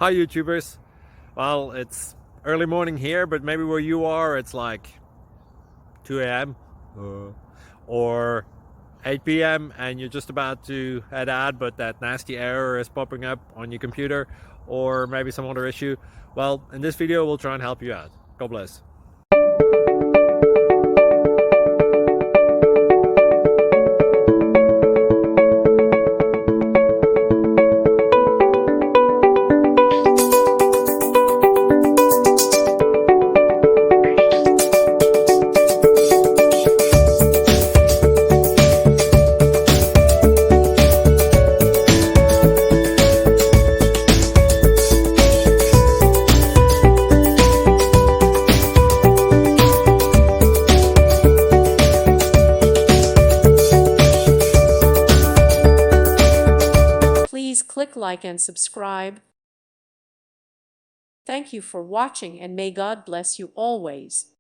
Hi YouTubers. Well, it's early morning here, but maybe where you are it's like 2 a.m. or 8 p.m. and you're just about to head out, but that nasty error is popping up on your computer, or maybe some other issue. Well, in this video we'll try and help you out. God bless. Please click like and subscribe. Thank you for watching, and may God bless you always.